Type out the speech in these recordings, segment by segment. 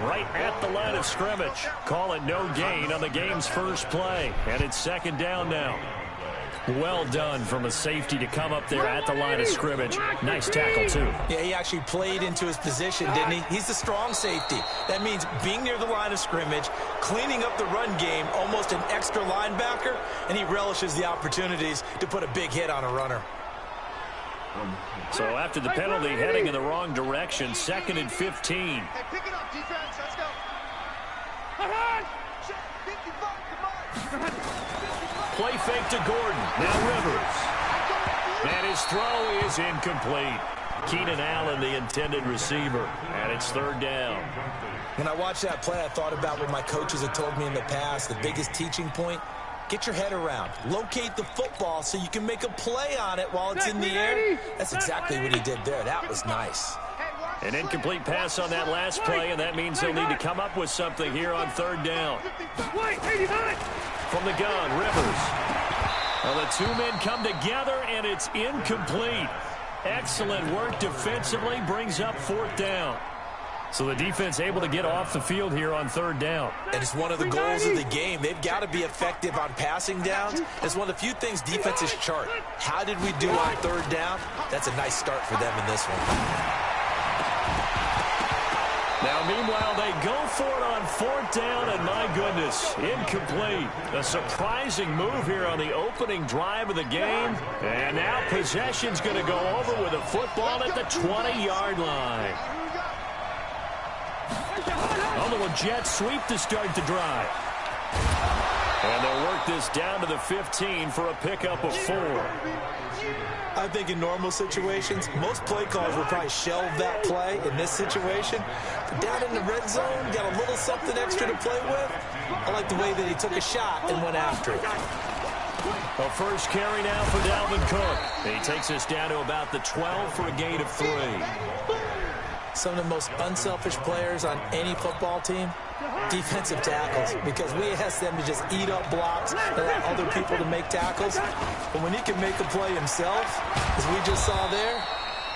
right at the line of scrimmage. Call it no gain on the game's first play. And it's second down now. Well done from a safety to come up there at the line of scrimmage. Nice tackle, too. Yeah, he actually played into his position, didn't he? He's the strong safety. That means being near the line of scrimmage, cleaning up the run game, almost an extra linebacker, and he relishes the opportunities to put a big hit on a runner. So after the penalty, heading in the wrong direction, 2nd and 15. Hey, pick it up, defense. Let's go. Play fake to Gordon. Now Rivers. And his throw is incomplete. Keenan Allen, the intended receiver. And it's 3rd down. When I watched that play, I thought about what my coaches had told me in the past. The biggest teaching point, get your head around. Locate the football so you can make a play on it while it's in the air. That's exactly what he did there. That was nice. An incomplete pass on that last play, and that means they'll need to come up with something here on 3rd down. From the gun, Rivers. Well, the two men come together, and it's incomplete. Excellent work defensively, brings up 4th down. So the defense able to get off the field here on 3rd down. And it's one of the goals of the game. They've got to be effective on passing downs. It's one of the few things defenses chart. How did we do on 3rd down? That's a nice start for them in this one. Now, meanwhile, they go for it on 4th down, and my goodness, incomplete. A surprising move here on the opening drive of the game. And now possession's going to go over with a football at the 20-yard line. A little jet sweep to start the drive. And they'll work this down to the 15 for a pickup of 4. I think in normal situations, most play callers will probably shelve that play in this situation. But down in the red zone, got a little something extra to play with. I like the way that he took a shot and went after it. A first carry now for Dalvin Cook. He takes us down to about the 12 for a gain of 3. Some of the most unselfish players on any football team, defensive tackles, because we ask them to just eat up blocks and allow other people to make tackles. But when he can make a play himself, as we just saw there,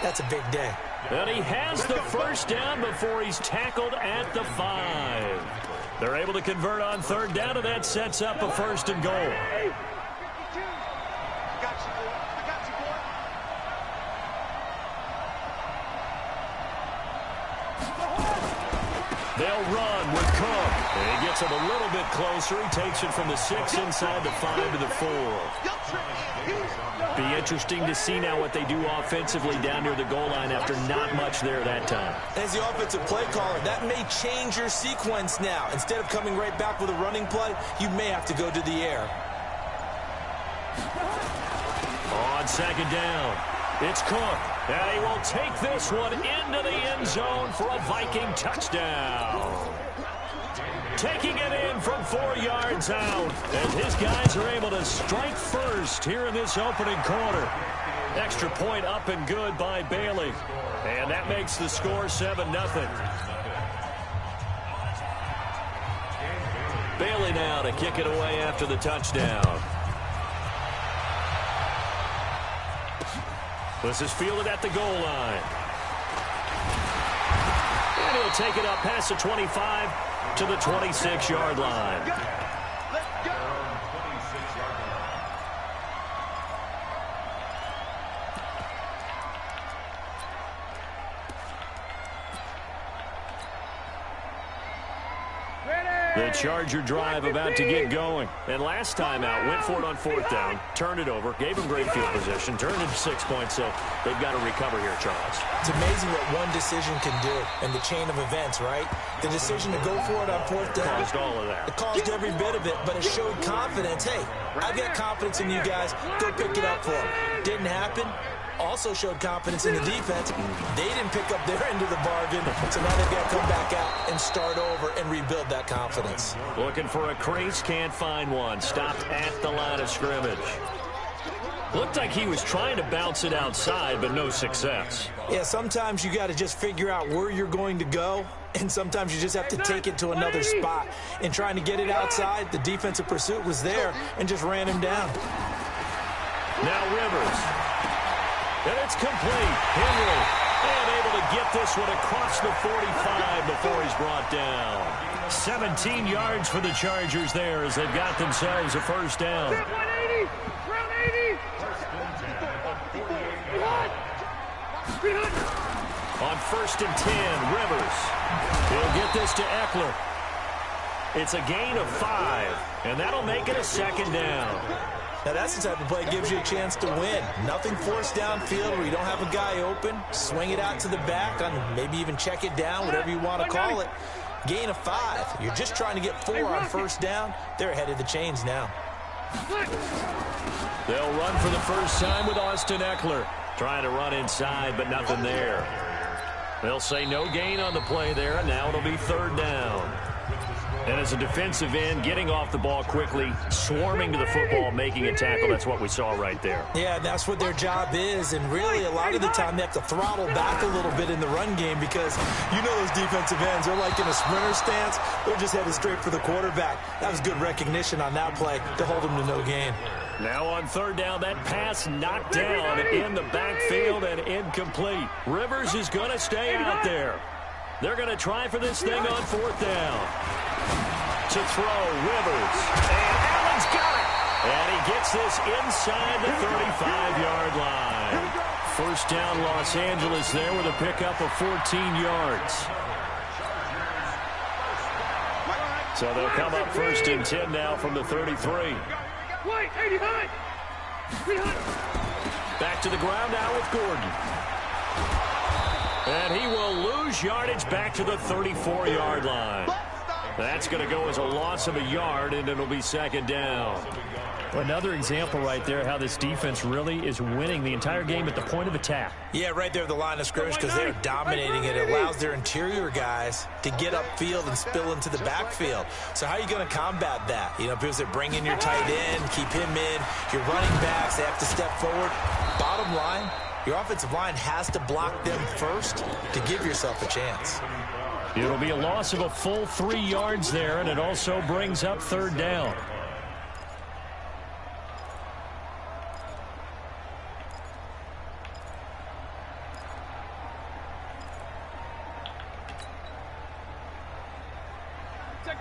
that's a big day. And he has the first down before he's tackled at the 5. They're able to convert on 3rd down, and that sets up a 1st and goal. They'll run with Cook. And he gets him a little bit closer. He takes it from the 6 inside the 5 to the 4. Be interesting to see now what they do offensively down near the goal line after not much there that time. As the offensive play caller, that may change your sequence now. Instead of coming right back with a running play, you may have to go to the air. On 2nd down, it's Cook. And he will take this one into the end zone for a Viking touchdown. Taking it in from 4 yards out as his guys are able to strike first here in this opening quarter. Extra point up and good by Bailey. And that makes the score 7-0. Bailey now to kick it away after the touchdown. This is fielded at the goal line. And he'll take it up past the 25 to the 26-yard line. The Charger drive about to get going. And last time out, went for it on 4th down, turned it over, gave him great field position, turned it to 6 points, so they've got to recover here, Charles. It's amazing what one decision can do in the chain of events, right? The decision to go for it on 4th down. Caused all of that. It caused every bit of it, but it showed confidence. Hey, I've got confidence in you guys. Go pick it up for them. Didn't happen. Also showed confidence in the defense. They didn't pick up their end of the bargain, so now they've got to come back out and start over and rebuild that confidence. Looking for a crease, can't find one. Stopped at the line of scrimmage. Looked like he was trying to bounce it outside, but no success. Yeah, sometimes you got to just figure out where you're going to go, and sometimes you just have to take it to another spot. In trying to get it outside, the defensive pursuit was there and just ran him down. Now Rivers. And it's complete. Henry, and able to get this one across the 45 before he's brought down. 17 yards for the Chargers there as they've got themselves a first down. 180! Round 80! On 1st and 10, Rivers. He'll get this to Eckler. It's a gain of 5, and that'll make it a second down. Now, that's the type of play that gives you a chance to win. Nothing forced downfield where you don't have a guy open. Swing it out to the back, on maybe even check it down, whatever you want to call it. Gain of 5. You're just trying to get 4 on first down. They're ahead of the chains now. They'll run for the first time with Austin Eckler. Trying to run inside, but nothing there. They'll say no gain on the play there, and now it'll be 3rd down. And as a defensive end, getting off the ball quickly, swarming to the football, making a tackle, that's what we saw right there. Yeah, that's what their job is, and really a lot of the time they have to throttle back a little bit in the run game because you know those defensive ends, they're like in a sprinter stance. They're just headed straight for the quarterback. That was good recognition on that play to hold them to no gain. Now on 3rd down, that pass knocked down in the backfield and incomplete. Rivers is going to stay out there. They're going to try for this thing on 4th down. To throw, Rivers. And Allen's got it. And he gets this inside the 35-yard line. First down, Los Angeles there with a pickup of 14 yards. So they'll come up 1st and 10 now from the 33. Back to the ground now with Gordon. And he will lose yardage back to the 34-yard line. That's going to go as a loss of a yard, and it'll be 2nd down. Another example right there how this defense really is winning the entire game at the point of attack. Yeah, right there at the line of scrimmage because they're dominating it. It allows their interior guys to get upfield and spill into the backfield. So how are you going to combat that? You know, because they bring in your tight end, keep him in. Your running backs, they have to step forward. Bottom line, your offensive line has to block them first to give yourself a chance. It'll be a loss of a full 3 yards there, and it also brings up 3rd down.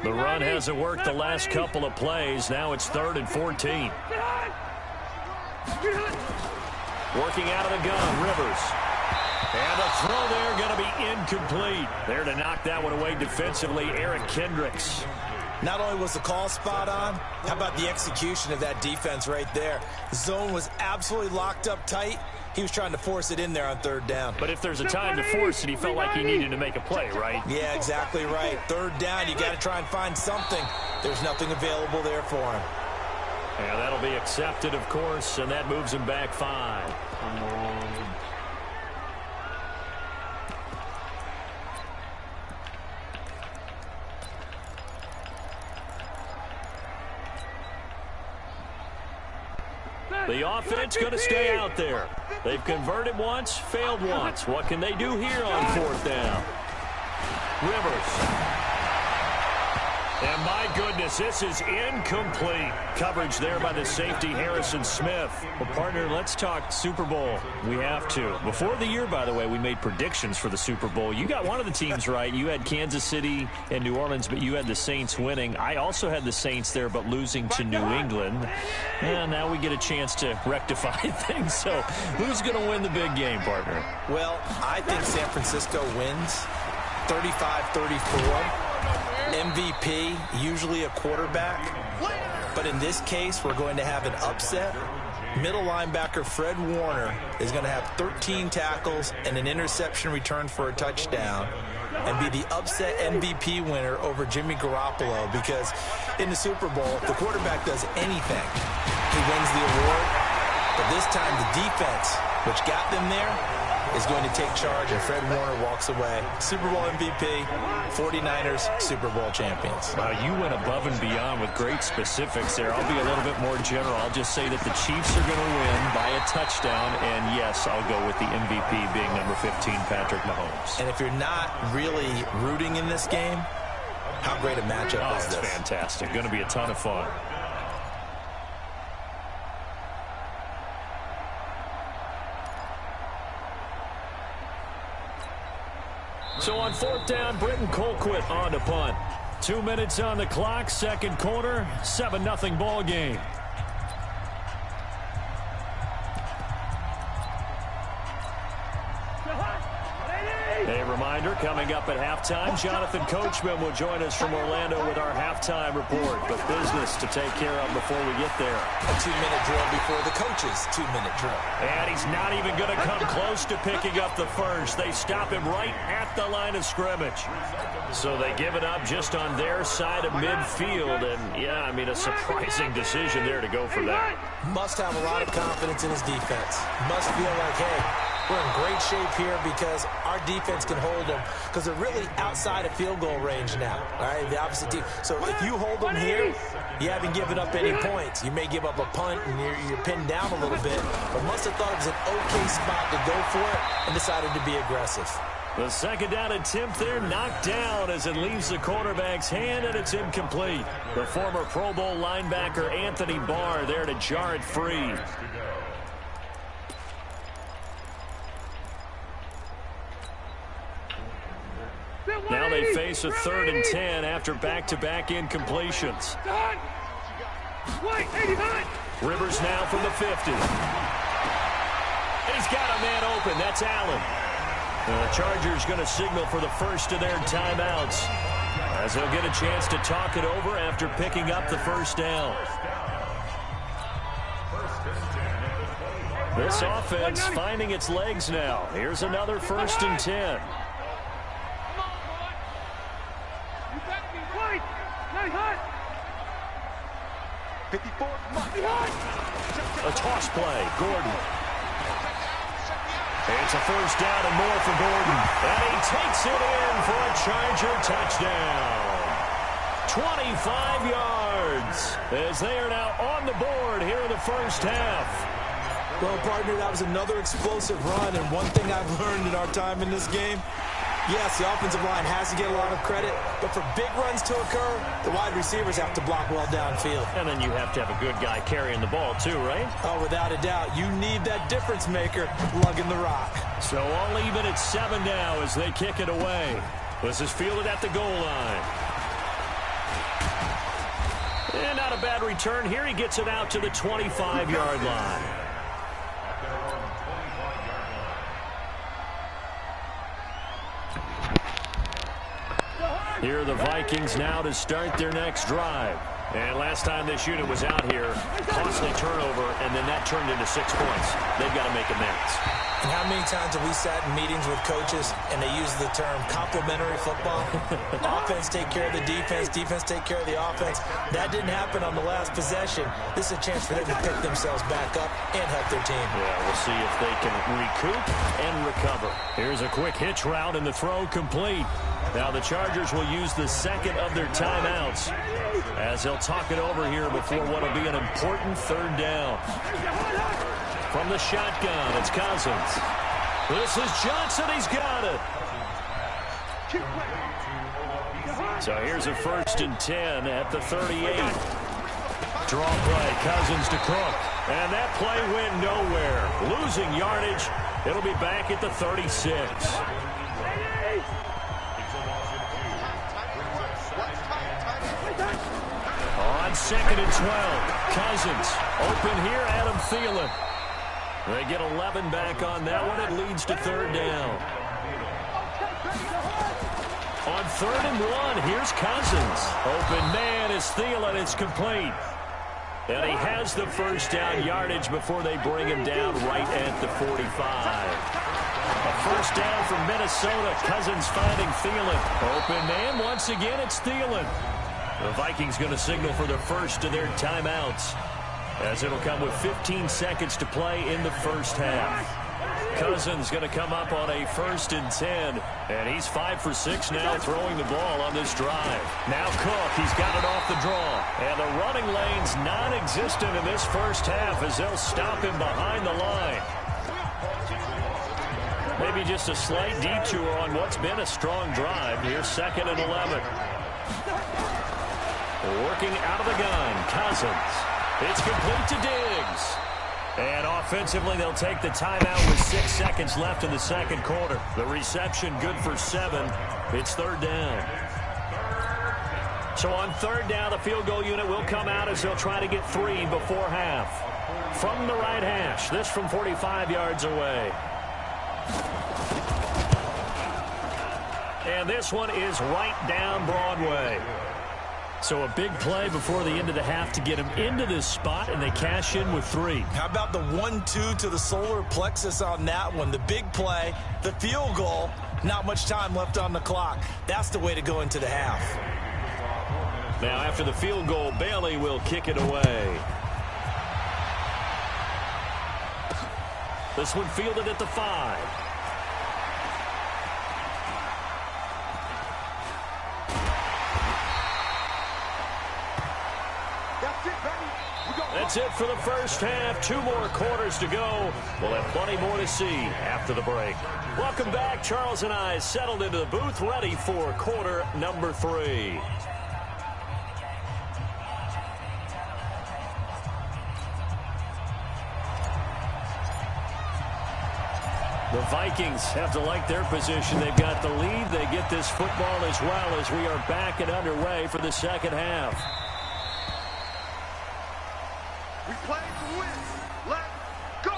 The run hasn't worked the last couple of plays. Now it's 3rd and 14. Working out of the gun, Rivers. And the throw there going to be incomplete. There to knock that one away defensively, Eric Kendricks. Not only was the call spot on, how about the execution of that defense right there? The zone was absolutely locked up tight. He was trying to force it in there on 3rd down. But if there's a time to force it, he felt like he needed to make a play, right? Yeah, exactly right. 3rd down, you got to try and find something. There's nothing available there for him. Yeah, that'll be accepted, of course, and that moves him back 5. The offense going to stay out there. They've converted once, failed once. What can they do here on 4th down? Rivers. And my goodness, this is incomplete. Coverage there by the safety, Harrison Smith. Well, partner, let's talk Super Bowl. We have to. Before the year, by the way, we made predictions for the Super Bowl. You got one of the teams right. You had Kansas City and New Orleans, but you had the Saints winning. I also had the Saints there, but losing to New England. And now we get a chance to rectify things. So who's going to win the big game, partner? Well, I think San Francisco wins 35-34. MVP, usually a quarterback. But in this case, we're going to have an upset. Middle linebacker Fred Warner is going to have 13 tackles and an interception return for a touchdown and be the upset MVP winner over Jimmy Garoppolo, because in the Super Bowl, if the quarterback does anything, he wins the award. But this time, the defense, which got them there, is going to take charge, and Fred Warner walks away. Super Bowl MVP, 49ers Super Bowl champions. Wow, you went above and beyond with great specifics there. I'll be a little bit more general. I'll just say that the Chiefs are going to win by a touchdown, and yes, I'll go with the MVP being number 15, Patrick Mahomes. And if you're not really rooting in this game, how great a matchup is this? It's fantastic. Going to be a ton of fun. So on fourth down, Britton Colquitt on to punt. 2 minutes on the clock, second quarter, 7-0 ball game. A reminder, coming up at halftime, Jonathan Coachman will join us from Orlando with our halftime report. But business to take care of before we get there. A 2-minute drill before the coach's 2-minute drill. And he's not even going to come close to picking up the first. They stop him right at the line of scrimmage. So they give it up just on their side of midfield. And, yeah, I mean, a surprising decision there to go for that. Must have a lot of confidence in his defense. Must feel like, hey, we're in great shape here because our defense can hold them because they're really outside of field goal range now. All right, the opposite team. So if you hold them here, you haven't given up any points. You may give up a punt and you're pinned down a little bit, but must have thought it was an okay spot to go for it and decided to be aggressive. The second down attempt there knocked down as it leaves the quarterback's hand, and it's incomplete. The former Pro Bowl linebacker Anthony Barr there to jar it free. Now they face a 3rd and 10 after back-to-back incompletions. Rivers now from the 50. And he's got a man open. That's Allen. The Chargers going to signal for the first of their timeouts as they'll get a chance to talk it over after picking up the first down. This offense finding its legs now. Here's another 1st and 10. A toss play, Gordon. It's a first down and more for Gordon. And he takes it in for a Charger touchdown. 25 yards as they are now on the board here in the first half. Well, partner, that was another explosive run, and one thing I've learned in our time in this game, yes, the offensive line has to get a lot of credit, but for big runs to occur, the wide receivers have to block well downfield. And then you have to have a good guy carrying the ball too, right? Oh, without a doubt. You need that difference maker lugging the rock. So all even at 7 now as they kick it away. This is fielded at the goal line. And not a bad return here. He gets it out to the 25-yard line. Here are the Vikings now to start their next drive. And last time this unit was out here, costly turnover, and then that turned into 6 points. They've got to make amends. And how many times have we sat in meetings with coaches and they use the term complementary football? Offense take care of the defense, defense take care of the offense. That didn't happen on the last possession. This is a chance for them to pick themselves back up and help their team. Yeah, we'll see if they can recoup and recover. Here's a quick hitch route and the throw complete. Now the Chargers will use the second of their timeouts as they'll talk it over here before what will be an important 3rd down. From the shotgun, it's Cousins. This is Johnson. He's got it. So here's a 1st and 10 at the 38. Draw play, Cousins to Cook. And that play went nowhere. Losing yardage. It'll be back at the 36. On 2nd and 12, Cousins open here, Adam Thielen. They get 11 back on that one. It leads to 3rd down. On 3rd and 1, here's Cousins. Open man is Thielen. It's complete. And he has the first down yardage before they bring him down right at the 45. A first down from Minnesota. Cousins finding Thielen. Open man. Once again, it's Thielen. The Vikings going to signal for the first of their timeouts, as it'll come with 15 seconds to play in the first half. Cousins going to come up on a 1st and 10, and he's 5 for 6 now throwing the ball on this drive. Now Cook, he's got it off the draw, and the running lane's non-existent in this first half as they'll stop him behind the line. Maybe just a slight detour on what's been a strong drive. Here's 2nd and 11. Working out of the gun, Cousins. It's complete to Diggs. And offensively, they'll take the timeout with 6 seconds left in the second quarter. The reception good for 7. It's third down. So on third down, the field goal unit will come out as they'll try to get 3 before half. From the right hash, this from 45 yards away. And this one is right down Broadway. So a big play before the end of the half to get him into this spot, and they cash in with 3. How about the 1-2 to the solar plexus on that one? The big play, the field goal, not much time left on the clock. That's the way to go into the half. Now after the field goal, Bailey will kick it away. This one fielded at the 5. That's it for the first half. 2 more quarters to go. We'll have plenty more to see after the break. Welcome back. Charles and I settled into the booth, ready for quarter number 3. The Vikings have to like their position. They've got the lead. They get this football as well as we are back and underway for the second half. We play to win. Let's go.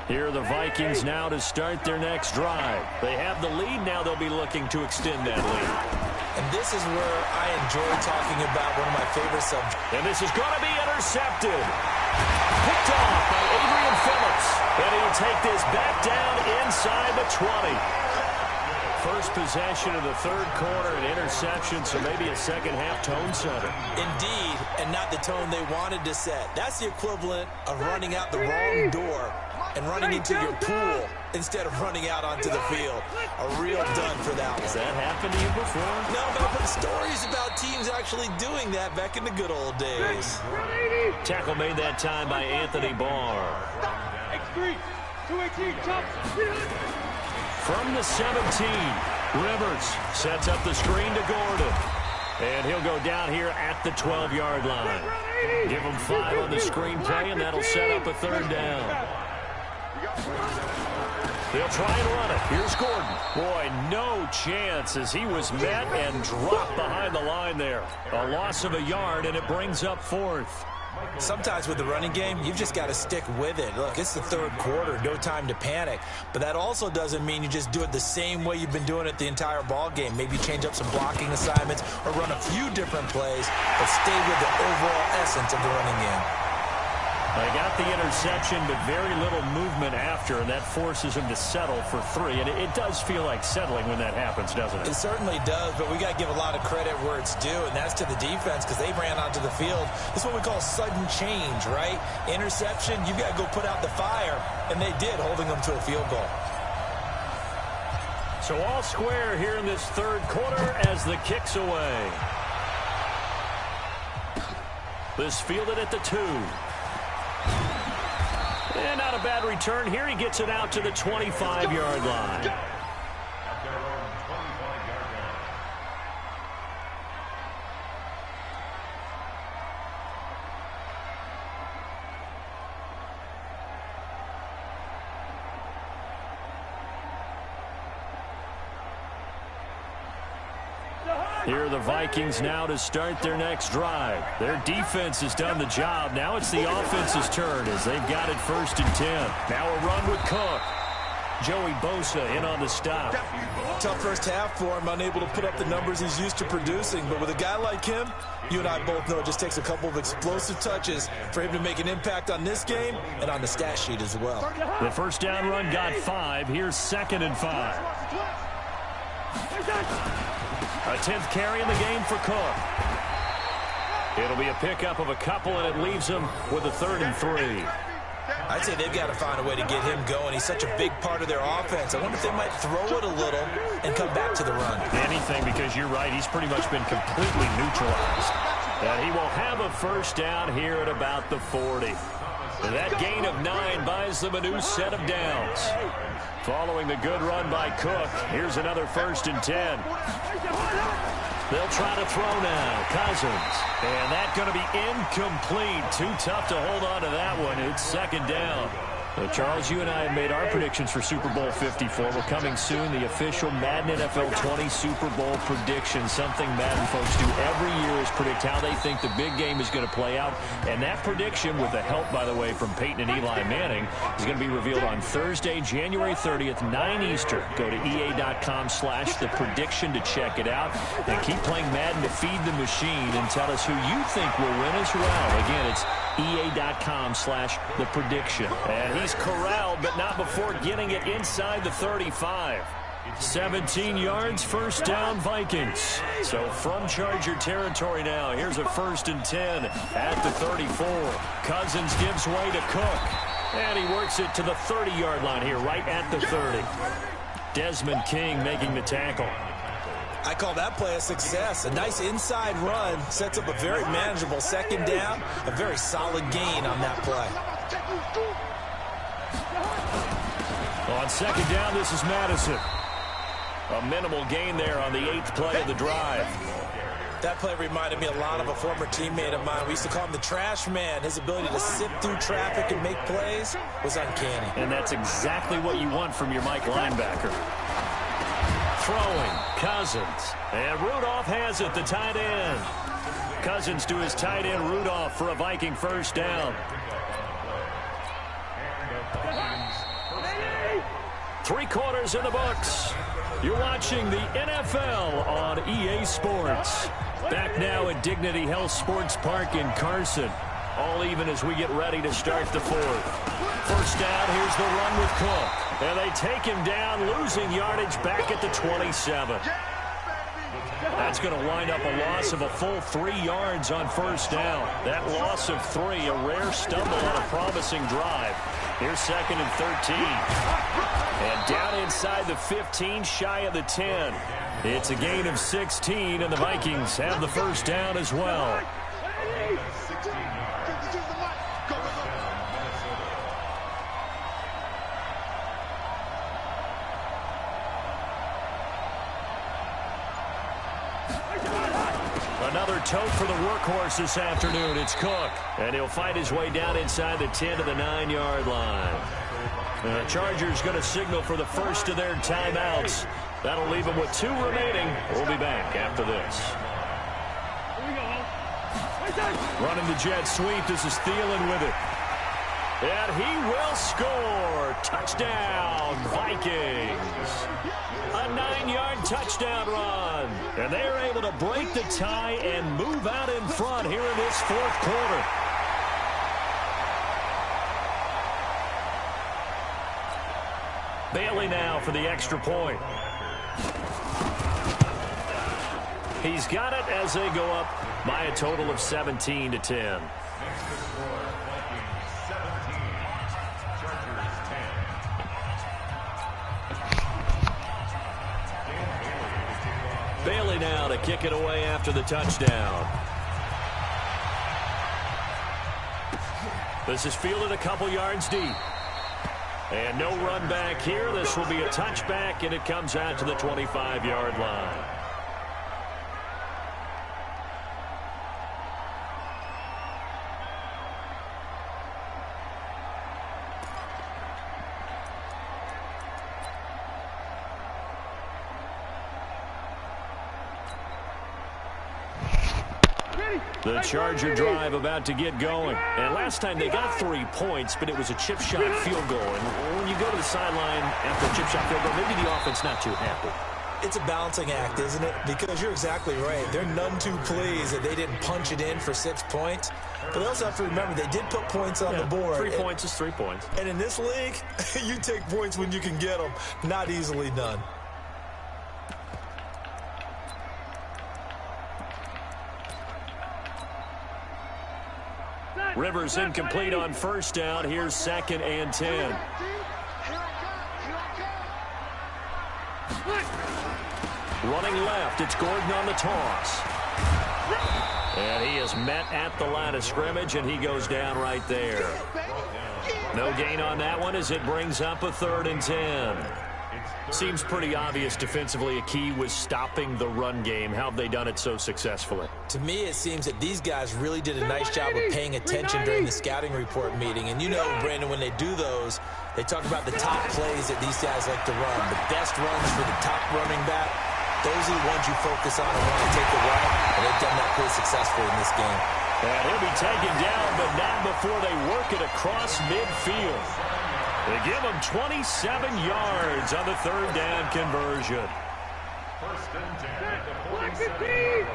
Here are the Vikings now to start their next drive. They have the lead. Now they'll be looking to extend that lead. And this is where I enjoy talking about one of my favorite subjects. And this is going to be intercepted. Picked off by Adrian Phillips. And he'll take this back down inside the 20. First possession of the third quarter, an interception, so maybe a second-half tone setter. Indeed, and not the tone they wanted to set. That's the equivalent of running out the wrong door and running into your pool instead of running out onto the field. A real dud for that one. Has that happened to you before? No, but I've heard stories about teams actually doing that back in the good old days. Tackle made that time by Anthony Barr. X3, 218, jump. From the 17, Rivers sets up the screen to Gordon. And he'll go down here at the 12-yard line. Give him 5 on the screen play, and that'll set up a third down. They'll try and run it. Here's Gordon. Boy, no chance as he was met and dropped behind the line there. A loss of a yard, and it brings up 4th. Sometimes with the running game, you've just got to stick with it. Look, it's the third quarter, no time to panic. But that also doesn't mean you just do it the same way you've been doing it the entire ball game. Maybe change up some blocking assignments or run a few different plays, but stay with the overall essence of the running game. They got the interception, but very little movement after, and that forces him to settle for 3. And it does feel like settling when that happens, doesn't it? It certainly does, but we got to give a lot of credit where it's due, and that's to the defense because they ran onto the field. This is what we call sudden change, right? Interception, you've got to go put out the fire, and they did, holding them to a field goal. So all square here in this third quarter as the kick's away. This fielded at the 2. And not a bad return here. He gets it out to the 25-yard line. Here are the Vikings now to start their next drive. Their defense has done the job. Now it's the offense's turn as they've got it 1st and 10. Now a run with Cook. Joey Bosa in on the stop. Tough first half for him, unable to put up the numbers he's used to producing. But with a guy like him, you and I both know it just takes a couple of explosive touches for him to make an impact on this game and on the stat sheet as well. The first down run got 5. Here's 2nd and 5. A 10th carry in the game for Cook. It'll be a pickup of a couple, and it leaves him with a 3rd and 3. I'd say they've got to find a way to get him going. He's such a big part of their offense. I wonder if they might throw it a little and come back to the run. Anything, because you're right. He's pretty much been completely neutralized. And he will have a first down here at about the 40. That gain of 9 buys them a new set of downs. Following the good run by Cook, here's another 1st and 10. They'll try to throw now. Cousins. And that's going to be incomplete. Too tough to hold on to that one. It's 2nd down. Charles, you and I have made our predictions for Super Bowl 54. We're coming soon, the official Madden NFL 20 Super Bowl prediction. Something Madden folks do every year is predict how they think the big game is going to play out. And that prediction, with the help, by the way, from Peyton and Eli Manning, is going to be revealed on Thursday, January 30th, 9 Eastern. Go to EA.com/theprediction to check it out. And keep playing Madden to feed the machine and tell us who you think will win as well. Again, it's EA.com/theprediction. And he's corralled, but not before getting it inside the 35. 17 yards, 1st down, Vikings. So from Charger territory now, here's a 1st and 10 at the 34. Cousins gives way to Cook. And he works it to the 30-yard line here, right at the 30. Desmond King making the tackle. I call that play a success. A nice inside run sets up a very manageable 2nd down. A very solid gain on that play. On 2nd down, this is Madison. A minimal gain there on the 8th play of the drive. That play reminded me a lot of a former teammate of mine. We used to call him the trash man. His ability to sift through traffic and make plays was uncanny. And that's exactly what you want from your Mike linebacker. Throwing, Cousins. And Rudolph has it, the tight end. Cousins to his tight end, Rudolph, for a Viking 1st down. 3 quarters in the books. You're watching the NFL on EA Sports. Back now at Dignity Health Sports Park in Carson. All even as we get ready to start the 4th. 1st down, here's the run with Cook. And they take him down, losing yardage back at the 27. That's going to wind up a loss of a full 3 yards on 1st down. That loss of 3, a rare stumble on a promising drive. Here's 2nd and 13. And down inside the 15, shy of the 10. It's a gain of 16, and the Vikings have the 1st down as well. Another tote for the workhorse this afternoon. It's Cook. And he'll fight his way down inside the 10 to the 9-yard line. The Chargers going to signal for the first of their timeouts. That'll leave them with 2 remaining. We'll be back after this. Running the jet sweep. This is Thielen with it. And he will score. Touchdown, Vikings. A 9-yard touchdown run. And they are able to break the tie and move out in front here in this 4th quarter. Bailey now for the extra point. He's got it as they go up by a total of 17-10. Bailey now to kick it away after the touchdown. This is fielded a couple yards deep. And no run back here. This will be a touchback, and it comes out to the 25-yard line. The Charger drive about to get going. And last time they got 3 points, but it was a chip shot field goal. And when you go to the sideline after a chip shot field goal, maybe the offense not too happy. It's a balancing act, isn't it? Because you're exactly right. They're none too pleased that they didn't punch it in for 6 points. But they also have to remember they did put points on the board. 3 points is 3 points. And in this league, you take points when you can get them. Not easily done. Rivers incomplete on 1st down. Here's 2nd and 10. Running left, it's Gordon on the toss. And he is met at the line of scrimmage, and he goes down right there. No gain on that one as it brings up a 3rd and 10. Seems pretty obvious defensively a key was stopping the run game. How have they done it so successfully? To me, it seems that these guys really did a nice job of paying attention during the scouting report meeting. And you know, Brandon, when they do those, they talk about the top plays that these guys like to run. The best runs for the top running back, those are the ones you focus on and want to take the run. And they've done that pretty successfully in this game. And he'll be taken down, but not before they work it across midfield. They give him 27 yards on the 3rd down conversion. First and 10 at the 47.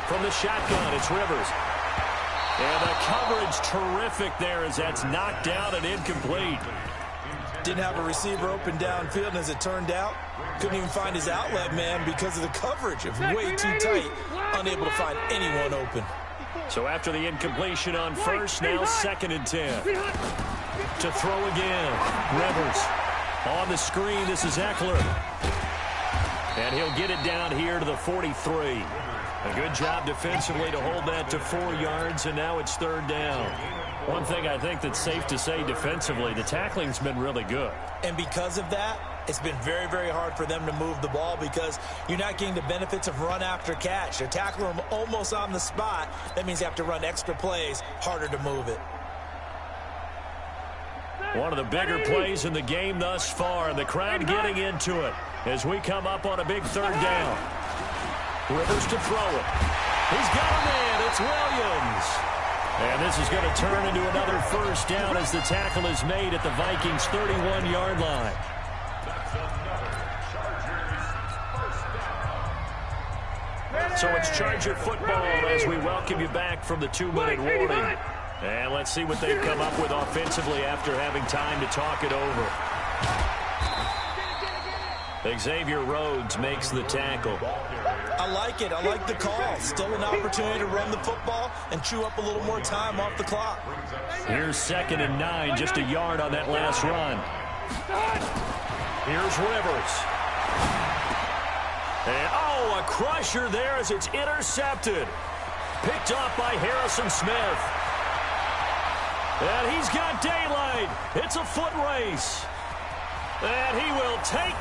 From the shotgun, it's Rivers. And the coverage terrific there as that's knocked out and incomplete. Didn't have a receiver open downfield, and as it turned out, couldn't even find his outlet man because of the coverage. It was way too tight, unable to find anyone open. So after the incompletion on first, now 2nd and 10. To throw again, Rivers. On the screen, this is Eckler. And he'll get it down here to the 43. A good job defensively to hold that to 4 yards, and now it's 3rd down. One thing I think that's safe to say defensively, the tackling's been really good. And because of that, it's been very, very hard for them to move the ball because you're not getting the benefits of run after catch. They're tackling them almost on the spot. That means you have to run extra plays, harder to move it. One of the bigger plays in the game thus far, and the crowd getting into it as we come up on a big 3rd down. Rivers to throw it. He's got a man. It's Williams. And this is going to turn into another 1st down as the tackle is made at the Vikings' 31-yard line. So it's Charger football as we welcome you back from the 2-minute warning. And let's see what they've come up with offensively after having time to talk it over. Xavier Rhodes makes the tackle. I like it. I like the call. Still an opportunity to run the football and chew up a little more time off the clock. Here's 2nd and 9, just a yard on that last run. Here's Rivers. And, a crusher there as it's intercepted. Picked up by Harrison Smith. And he's got daylight. It's a foot race. And he will take